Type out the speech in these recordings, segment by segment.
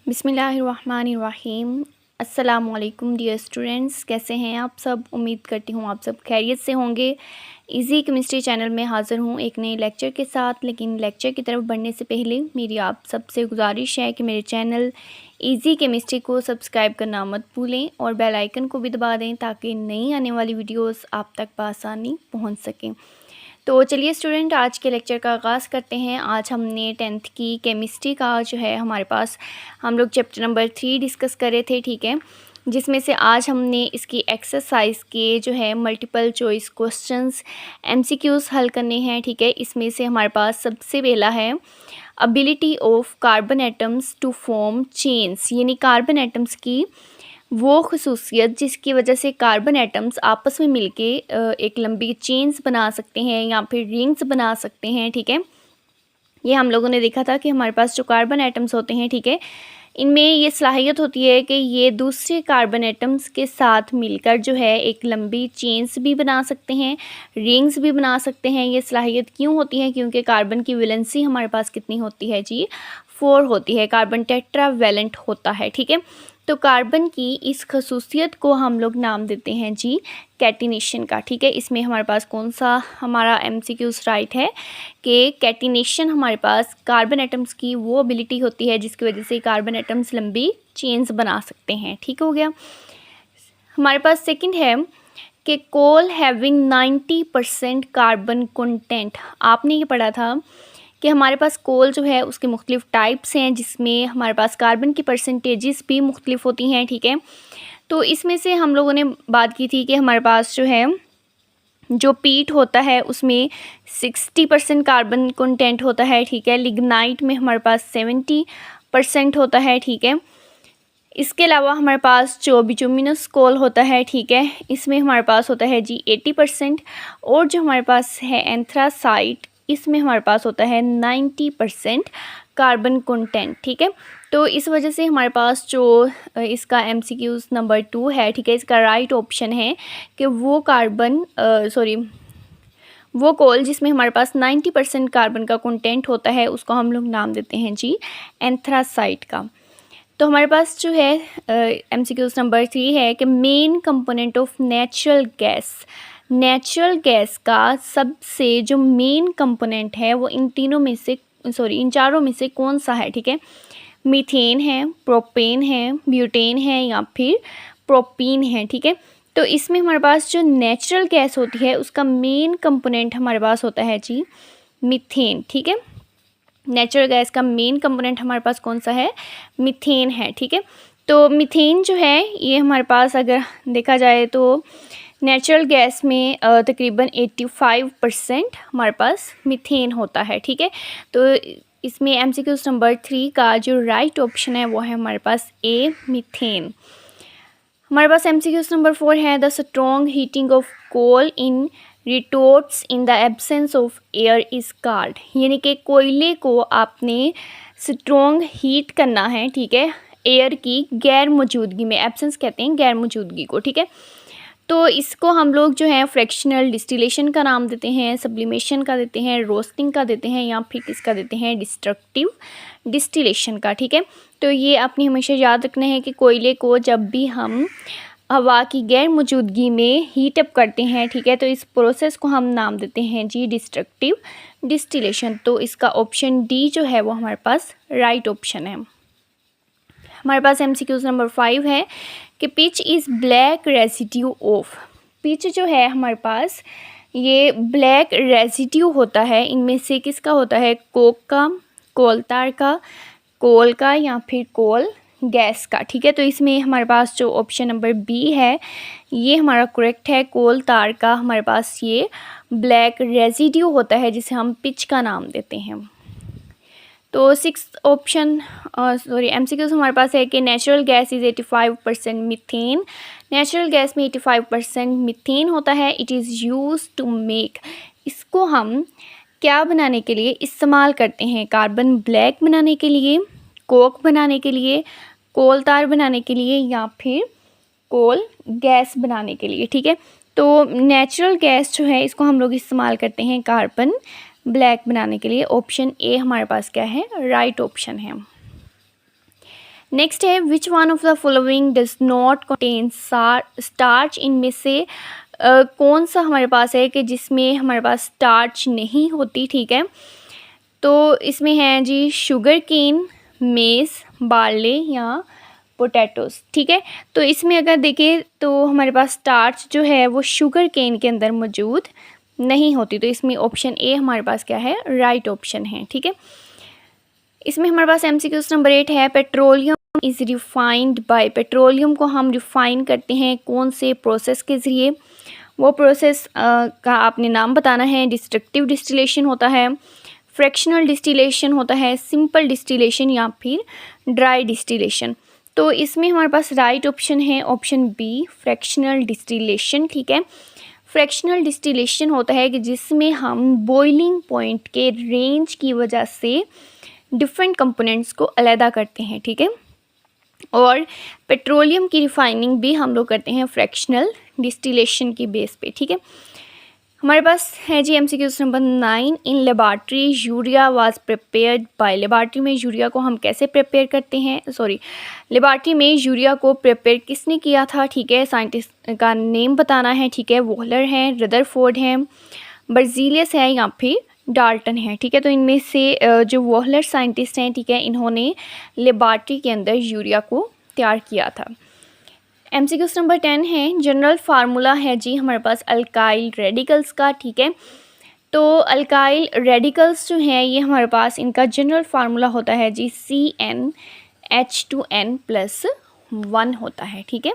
बिस्मिल्लाहिर्रहमानिर्रहीम। अस्सलामुअलैकुम dear students, कैसे हैं आप सब। उम्मीद करती हूँ आप सब खैरियत से होंगे। इजी केमिस्ट्री चैनल में हाज़िर हूँ एक नए लेक्चर के साथ। लेकिन लेक्चर की तरफ बढ़ने से पहले मेरी आप सबसे गुजारिश है कि मेरे चैनल इजी केमिस्ट्री को सब्सक्राइब करना मत भूलें और बेल आइकन को भी दबा दें ताकि नई आने वाली वीडियोस आप तक बआसानी पहुँच सकें। तो चलिए स्टूडेंट, आज के लेक्चर का आगाज़ करते हैं। आज हमने 10th की केमिस्ट्री का जो है हमारे पास हम लोग चैप्टर नंबर 3 डिस्कस कर रहे थे, ठीक है, जिसमें से आज हमने इसकी एक्सरसाइज के जो है मल्टीपल चॉइस क्वेश्चंस एमसीक्यूज़ हल करने हैं, ठीक है। इसमें से हमारे पास सबसे पहला है ability of carbon atoms to form chains, यानी कार्बन एटम्स की वो खसूसियत जिसकी वजह से कार्बन एटम्स आपस में मिलके एक लंबी चेन्स बना सकते हैं या फिर रिंग्स बना सकते हैं, ठीक है। ये हम लोगों ने देखा था कि हमारे पास जो कार्बन एटम्स होते हैं, ठीक है, इनमें ये सलाहियत होती है कि ये दूसरे कार्बन एटम्स के साथ मिलकर जो है एक लंबी चेन्स भी बना सकते हैं, रिंग्स भी बना सकते हैं। ये सलाहियत क्यों होती है? क्योंकि कार्बन की वैलेंसी हमारे पास कितनी होती है जी? 4 होती है। कार्बन टेट्रावैलेंट होता है, ठीक है। तो कार्बन की इस खसूसियत को हम लोग नाम देते हैं जी कैटिनेशन का, ठीक है। इसमें हमारे पास कौन सा हमारा एमसीक्यूज़ राइट है कि कैटिनेशन हमारे पास कार्बन एटम्स की वो एबिलिटी होती है जिसकी वजह से कार्बन एटम्स लंबी चेन्स बना सकते हैं, ठीक हो गया। हमारे पास सेकंड है कि कोल हैविंग 90% कार्बन कंटेंट। आपने ये पढ़ा था कि हमारे पास कोल जो है उसके मुख्तलिफ़ टाइप्स हैं जिसमें हमारे पास कार्बन की परसेंटेजेस भी मुख्तलिफ़ होती हैं, ठीक है। तो इसमें से हम लोगों ने बात की थी कि हमारे पास जो है जो पीट होता है उसमें 60% कार्बन कंटेंट होता है, ठीक है। लिग्नाइट में हमारे पास 70% होता है, ठीक है। इसके अलावा हमारे पास जो बिटुमिनस कोल होता है, ठीक है, इसमें हमारे पास होता है जी 80%। और जो हमारे पास है एंथ्रासाइट, इसमें हमारे पास होता है 90% कार्बन कंटेंट, ठीक है। तो इस वजह से हमारे पास जो इसका एमसीक्यूज़ नंबर 2 है, ठीक है, इसका राइट ऑप्शन है कि वो वो कोल जिसमें हमारे पास 90% कार्बन का कंटेंट होता है उसको हम लोग नाम देते हैं जी एंथ्रासाइट का। तो हमारे पास जो है एमसीक्यूज़ नंबर 3 है कि main component of natural gas का सबसे जो मेन कंपोनेंट है वो इन चारों में से कौन सा है, ठीक है। मीथेन है, प्रोपेन है, ब्यूटेन है या फिर प्रोपीन है, ठीक है। तो इसमें हमारे पास जो नेचुरल गैस होती है उसका मेन कंपोनेंट हमारे पास होता है जी मीथेन, ठीक है। नेचुरल गैस का मेन कंपोनेंट हमारे पास कौन सा है? मीथेन है, ठीक है। तो मीथेन जो है ये हमारे पास अगर देखा जाए तो नेचुरल गैस में तकरीबन 85% हमारे पास मीथेन होता है, ठीक है। तो इसमें एमसीक्यूज़ नंबर 3 का जो राइट ऑप्शन है वो है हमारे पास ए मीथेन। हमारे पास एमसीक्यूज़ नंबर 4 है the strong heating of coal in retorts in the absence of air is called, यानी कि कोयले को आपने स्ट्रॉन्ग हीट करना है, ठीक है, एयर की गैर मौजूदगी में। एब्सेंस कहते हैं गैर मौजूदगी को, ठीक है। तो इसको हम लोग जो है फ्रैक्शनल डिस्टिलेशन का नाम देते हैं, सब्लिमेशन का देते हैं, रोस्टिंग का देते हैं या फिर किसका देते हैं? डिस्ट्रक्टिव डिस्टिलेशन का, ठीक है। तो ये आपने हमेशा याद रखना है कि कोयले को जब भी हम हवा की गैर मौजूदगी में हीट अप करते हैं, ठीक है, तो इस प्रोसेस को हम नाम देते हैं जी डिस्ट्रक्टिव डिस्टिलेशन। तो इसका ऑप्शन डी जो है वो हमारे पास राइट ऑप्शन है। हमारे पास एमसीक्यूज़ नंबर 5 है कि pitch is black residue of. Pitch जो है हमारे पास ये ब्लैक रेसिड्यू होता है, इनमें से किसका होता है? कोक का, कोल तार का, कोल का या फिर कोल गैस का, ठीक है। तो इसमें हमारे पास जो ऑप्शन नंबर बी है ये हमारा करेक्ट है। कोल तार का हमारे पास ये ब्लैक रेसिड्यू होता है जिसे हम पिच का नाम देते हैं। तो 6 ऑप्शन एमसीक्यूज़ हमारे पास है कि natural gas is 85% methane. Natural gas में 85% मीथेन होता है। It is use to make, इसको हम क्या बनाने के लिए इस्तेमाल करते हैं? कार्बन ब्लैक बनाने के लिए, कोक बनाने के लिए, कोल तार बनाने के लिए या फिर कोल गैस बनाने के लिए, ठीक है। तो नेचुरल गैस जो है इसको हम लोग इस्तेमाल करते हैं कार्बन ब्लैक बनाने के लिए। ऑप्शन ए हमारे पास क्या है? राइट ऑप्शन है। नेक्स्ट है विच one of the following does not contain starch. इनमें से कौन सा हमारे पास है कि जिसमें हमारे पास स्टार्च नहीं होती, ठीक है। तो इसमें है जी शुगर केन, मेज़, बार्ले या पोटैटोस, ठीक है। तो इसमें अगर देखें तो हमारे पास स्टार्च जो है वो शुगर केन के अंदर मौजूद नहीं होती। तो इसमें ऑप्शन ए हमारे पास क्या है, राइट ऑप्शन है, ठीक है। इसमें हमारे पास MCQ नंबर 8 है petroleum is refined by. Petroleum को हम रिफाइन करते हैं कौन से प्रोसेस के ज़रिए, वो प्रोसेस का आपने नाम बताना है। डिस्ट्रक्टिव डिस्टिलेशन होता है, फ्रैक्शनल डिस्टिलेशन होता है, सिंपल डिस्टिलेशन या फिर ड्राई डिस्टिलेशन। तो इसमें हमारे पास राइट ऑप्शन है ऑप्शन बी फ्रैक्शनल डिस्टिलेशन, ठीक है। फ्रैक्शनल डिस्टिलेशन होता है कि जिसमें हम बॉइलिंग पॉइंट के रेंज की वजह से डिफरेंट कंपोनेंट्स को अलहदा करते हैं, ठीक है। और पेट्रोलियम की रिफाइनिंग भी हम लोग करते हैं फ्रैक्शनल डिस्टिलेशन की बेस पे, ठीक है। हमारे पास है जी MCQ number 9 in laboratory urea was prepared by. Laboratory में यूरिया को हम कैसे प्रिपेयर करते हैं, लेबॉर्ट्री में यूरिया को प्रिपेयर किसने किया था, ठीक है। साइंटिस्ट का नेम बताना है, ठीक है। वॉलर हैं, रदरफोर्ड हैं, बर्जीलियस है या फिर डाल्टन है, ठीक है। तो इनमें से जो वॉलर साइंटिस्ट हैं, ठीक है, इन्होंने लेबॉर्ट्री के अंदर यूरिया को तैयार किया था। MCQ नंबर 10 है जनरल फार्मूला है जी हमारे पास अल्काइल रेडिकल्स का, ठीक है। तो अल्काइल रेडिकल्स जो हैं ये हमारे पास इनका जनरल फार्मूला होता है जी CnH2n+1 होता है, ठीक है।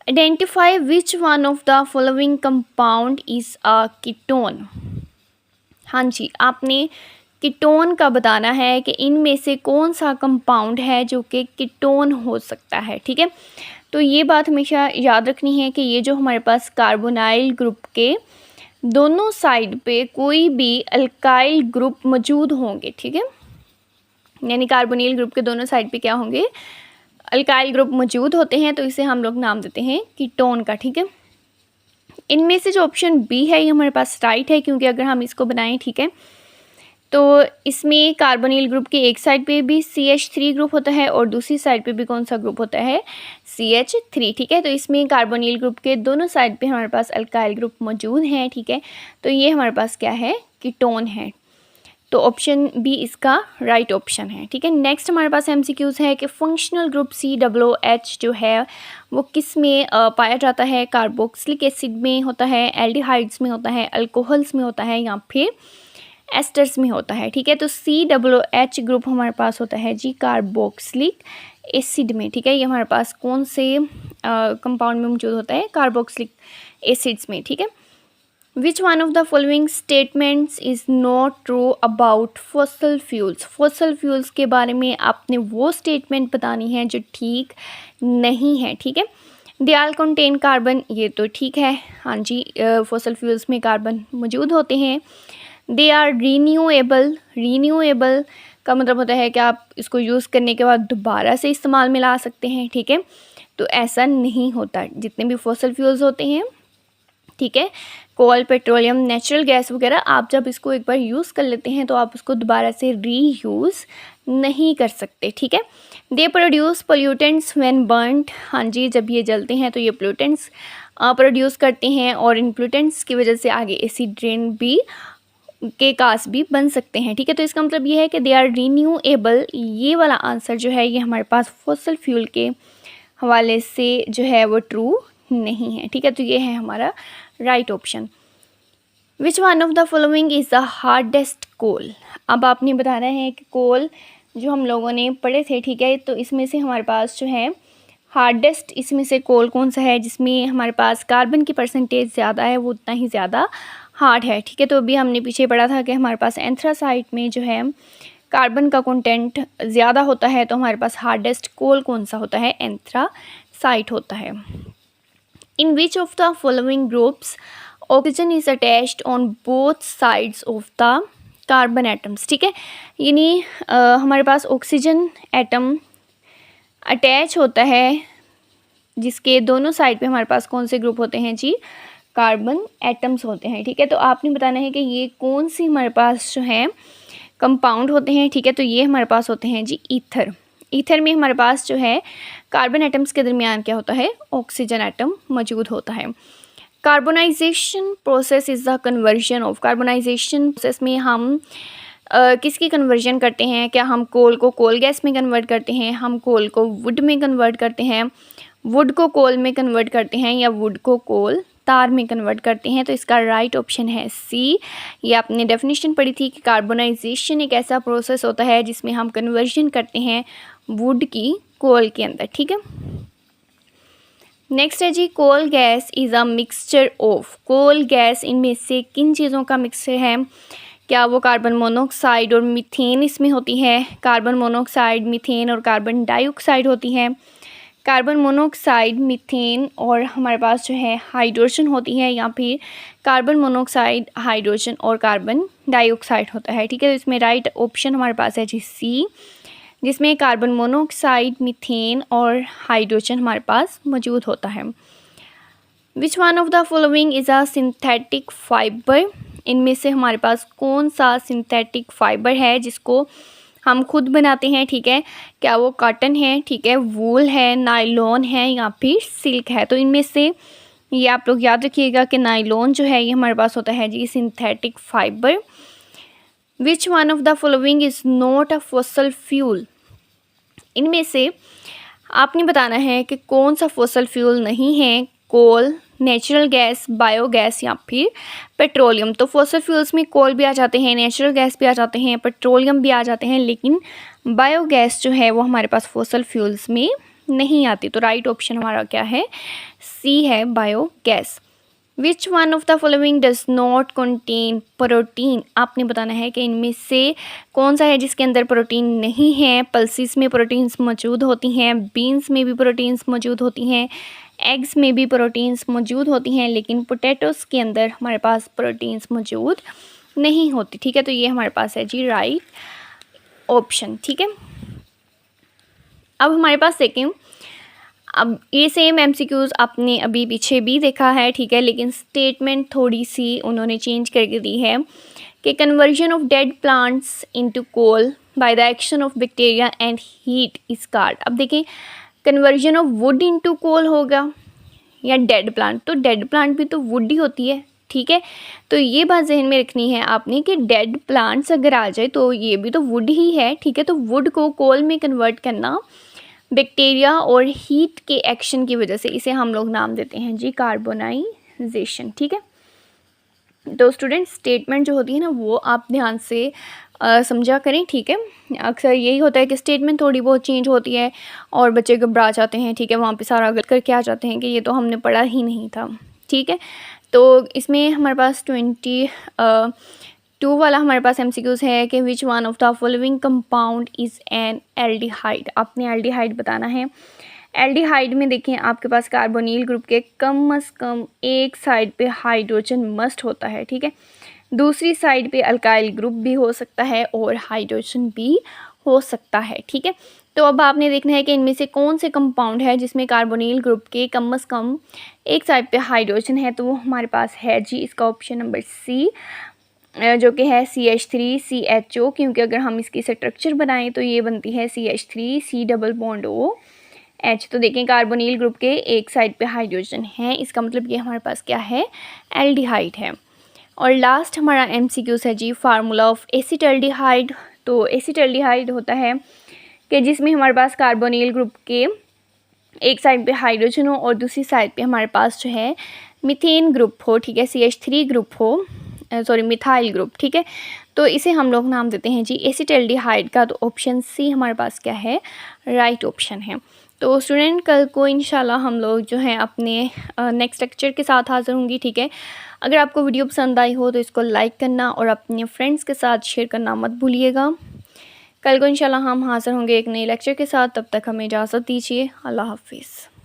Identify which one of the following compound is a ketone. हाँ जी, आपने कीटोन का बताना है कि इनमें से कौन सा कंपाउंड है जो कि कीटोन हो सकता है, ठीक है। तो ये बात हमेशा याद रखनी है कि ये जो हमारे पास कार्बोनाइल ग्रुप के दोनों साइड पे कोई भी अल्काइल ग्रुप मौजूद होंगे, ठीक है। यानी कार्बोनिल ग्रुप के दोनों साइड पे क्या होंगे, अल्काइल ग्रुप मौजूद होते हैं, तो इसे हम लोग नाम देते हैं कीटोन का, ठीक है। इनमें से जो ऑप्शन बी है ये हमारे पास राइट है, क्योंकि अगर हम इसको बनाएं, ठीक है, तो इसमें कार्बोनिल ग्रुप के एक साइड पे भी CH3 ग्रुप होता है और दूसरी साइड पे भी कौन सा ग्रुप होता है, CH3, ठीक है। तो इसमें कार्बोनिल ग्रुप के दोनों साइड पे हमारे पास अल्काइल ग्रुप मौजूद हैं, ठीक है। तो ये हमारे पास क्या है, कीटोन है। तो ऑप्शन बी इसका राइट ऑप्शन है, ठीक है। नेक्स्ट हमारे पास MCQs है कि फंक्शनल ग्रुप COOH जो है वो किस में पाया जाता है, कार्बोक्सिलिक एसिड में होता है, एल्डिहाइड्स में होता है, अल्कोहल्स में होता है या फिर एस्टर्स में होता है, ठीक है। तो COOH ग्रुप हमारे पास होता है जी कार्बोक्सिलिक एसिड में, ठीक है। ये हमारे पास कौन से कंपाउंड में मौजूद होता है, कार्बोक्सिलिक एसिड्स में, ठीक है। विच one of the following statements is not true about fossil fuels. Fossil fuels के बारे में आपने वो स्टेटमेंट बतानी है जो ठीक नहीं है, ठीक है। दे आल कंटेन कार्बन, ये तो ठीक है, हाँ जी, फॉसल फ्यूल्स में कार्बन मौजूद होते हैं। दे आर रीन्यूएबल, रीन्यूएबल का मतलब होता है कि आप इसको यूज़ करने के बाद दोबारा से इस्तेमाल में ला सकते हैं, ठीक है। तो ऐसा नहीं होता, जितने भी फॉसल फ्यूल्स होते हैं, ठीक है, कोल, पेट्रोलियम, नेचुरल गैस वगैरह, आप जब इसको एक बार यूज़ कर लेते हैं तो आप उसको दोबारा से रीयूज़ नहीं कर सकते, ठीक है। They produce pollutants when burned, हाँ जी, जब ये जलते हैं तो ये पोल्यूटेंट्स प्रोड्यूस करते हैं और इन पोल्यूटेंट्स की वजह से आगे एसिड रेन भी के कास भी बन सकते हैं, ठीक है। तो इसका मतलब ये है कि दे आर रीन्यूएबल। ये वाला आंसर जो है ये हमारे पास फॉसल फ्यूल के हवाले से जो है वो ट्रू नहीं है, ठीक है। तो ये है हमारा right option. Which one of the following is the hardest coal. अब आपने बताना है कि कोल जो हम लोगों ने पढ़े थे, ठीक है, तो इसमें से हमारे पास जो है हार्डेस्ट, इसमें से कोल कौन सा है जिसमें हमारे पास कार्बन की परसेंटेज ज़्यादा है, वो उतना ही ज़्यादा हार्ड है, ठीक है। तो अभी हमने पीछे पढ़ा था कि हमारे पास एंथ्रासाइट में जो है कार्बन का कंटेंट ज़्यादा होता है, तो हमारे पास हार्डेस्ट कोल कौन सा होता है, एंथ्रासाइट होता है। In which of the following groups oxygen is attached on both sides of the carbon atoms, ठीक है। यानी हमारे पास ऑक्सीजन एटम अटैच होता है जिसके दोनों साइड पे हमारे पास कौन से ग्रुप होते हैं जी, कार्बन एटम्स होते हैं, ठीक है। तो आपने बताना है कि ये कौन सी हमारे पास जो है कंपाउंड होते हैं, ठीक है। तो ये हमारे पास होते हैं जी ईथर। ईथर में हमारे पास जो है कार्बन एटम्स के दरमियान क्या होता है, ऑक्सीजन एटम मौजूद होता है। Carbonisation process is the conversion of, carbonisation process में हम किसकी कन्वर्जन करते हैं, क्या हम कोल को कोल गैस में कन्वर्ट करते हैं, हम कोल को वुड में कन्वर्ट करते हैं, वुड को कोल में कन्वर्ट करते हैं, या वुड को कोल तार में कन्वर्ट करते हैं। तो इसका राइट ऑप्शन है सी। ये आपने डेफिनेशन पढ़ी थी कि कार्बोनाइजेशन एक ऐसा प्रोसेस होता है जिसमें हम कन्वर्जन करते हैं वुड की कोल के अंदर, ठीक है। नेक्स्ट है जी, coal gas is a mixture of, coal gas इनमें से किन चीज़ों का मिक्सचर है, क्या वो कार्बन मोनोऑक्साइड और मीथेन इसमें होती है, कार्बन मोनोऑक्साइड, मीथेन और कार्बन डाइऑक्साइड होती है, कार्बन मोनोऑक्साइड, मीथेन और हमारे पास जो है हाइड्रोजन होती है, या फिर कार्बन मोनोऑक्साइड, हाइड्रोजन और कार्बन डाइऑक्साइड होता है, ठीक है। तो इसमें राइट ऑप्शन हमारे पास है जी सी, जिसमें कार्बन मोनोऑक्साइड, मीथेन और हाइड्रोजन हमारे पास मौजूद होता है। विच one of the following is a synthetic fibre, इनमें से हमारे पास कौन सा सिंथेटिक फाइबर है जिसको हम खुद बनाते हैं, ठीक है। क्या वो कॉटन है, ठीक है, वूल है, नायलॉन है, या फिर सिल्क है। तो इनमें से ये आप लोग याद रखिएगा कि नायलॉन जो है ये हमारे पास होता है जी synthetic fibre. Which one of the following is not a fossil fuel, इनमें से आपने बताना है कि कौन सा फॉसल फ्यूल नहीं है, कोल, नेचुरल गैस, बायोगैस या फिर पेट्रोलियम। तो फॉसल फ्यूल्स में कोल भी आ जाते हैं, नेचुरल गैस भी आ जाते हैं, पेट्रोलियम भी आ जाते हैं, लेकिन बायोगैस जो है वो हमारे पास फॉसल फ्यूल्स में नहीं आती। तो राइट ऑप्शन हमारा क्या है, सी है, biogas. Which one of the following does not contain protein, आपने बताना है कि इनमें से कौन सा है जिसके अंदर प्रोटीन नहीं है। पल्सिस में प्रोटीन्स मौजूद होती हैं, बीन्स में भी प्रोटीन्स मौजूद होती हैं, एग्स में भी प्रोटीन्स मौजूद होती हैं, लेकिन पोटैटोस के अंदर हमारे पास प्रोटीन्स मौजूद नहीं होती, ठीक है। तो ये हमारे पास है जी राइट ऑप्शन, ठीक है। अब हमारे पास देखें, अब ये सेम एमसीक्यूज़ आपने अभी पीछे भी देखा है, ठीक है, लेकिन स्टेटमेंट थोड़ी सी उन्होंने चेंज करके दी है कि conversion of dead plants into coal by the action of bacteria and heat is called. अब देखें, conversion of wood into coal होगा या डेड प्लांट, तो डेड प्लांट भी तो वुड ही होती है, ठीक है। तो ये बात जहन में रखनी है आपने कि डेड प्लांट्स अगर आ जाए तो ये भी तो वुड ही है, ठीक है। तो वुड को कोल में कन्वर्ट करना बैक्टीरिया और हीट के एक्शन की वजह से, इसे हम लोग नाम देते हैं जी कार्बोनाइजेशन, ठीक है। तो स्टूडेंट स्टेटमेंट जो होती है ना वो आप ध्यान से समझा करें, ठीक है। अक्सर यही होता है कि स्टेटमेंट थोड़ी बहुत चेंज होती है और बच्चे घबरा जाते हैं, ठीक है, वहाँ पे सारा गलत करके आ जाते हैं कि ये तो हमने पढ़ा ही नहीं था, ठीक है। तो इसमें हमारे पास 22 वाला हमारे पास एमसीक्यूज़ है कि विच one of the following compound is an aldehyde, आपने एल्डिहाइड बताना है। एल्डिहाइड में देखें आपके पास कार्बोनिल ग्रुप के कम से कम एक साइड पे हाइड्रोजन मस्ट होता है, ठीक है। दूसरी साइड पे अल्काइल ग्रुप भी हो सकता है और हाइड्रोजन भी हो सकता है, ठीक है। तो अब आपने देखना है कि इनमें से कौन से कंपाउंड है जिसमें कार्बोनिल ग्रुप के कम से कम एक साइड पे हाइड्रोजन है। तो वो हमारे पास है जी इसका ऑप्शन नंबर सी, जो कि है CH3CHO, क्योंकि अगर हम इसकी स्ट्रक्चर बनाएं तो ये बनती है CH3C डबल बॉन्ड OH। तो देखें कार्बोनिल ग्रुप के एक साइड पे हाइड्रोजन है, इसका मतलब ये हमारे पास क्या है, एल्डिहाइड है। और लास्ट हमारा एमसीक्यूज़ है जी फार्मूला ऑफ एसिटाल्डिहाइड। तो एसिटाल्डिहाइड होता है कि जिसमें हमारे पास कार्बोनिल ग्रुप के एक साइड पे हाइड्रोजन हो और दूसरी साइड पे हमारे पास जो है मीथेन ग्रुप हो, ठीक है, CH3 ग्रुप हो, सॉरी मिथाइल ग्रुप, ठीक है। तो इसे हम लोग नाम देते हैं जी एसिटाल्डिहाइड का। तो ऑप्शन सी हमारे पास क्या है, राइट ऑप्शन है। तो स्टूडेंट कल को इंशाल्लाह हम लोग जो है अपने नेक्स्ट लेक्चर के साथ हाज़िर होंगी, ठीक है। अगर आपको वीडियो पसंद आई हो तो इसको लाइक करना और अपने फ्रेंड्स के साथ शेयर करना मत भूलिएगा। कल को इंशाल्लाह हम हाज़िर होंगे एक नए लेक्चर के साथ, तब तक हमें इजाज़त दीजिए। अल्लाह हाफिज़।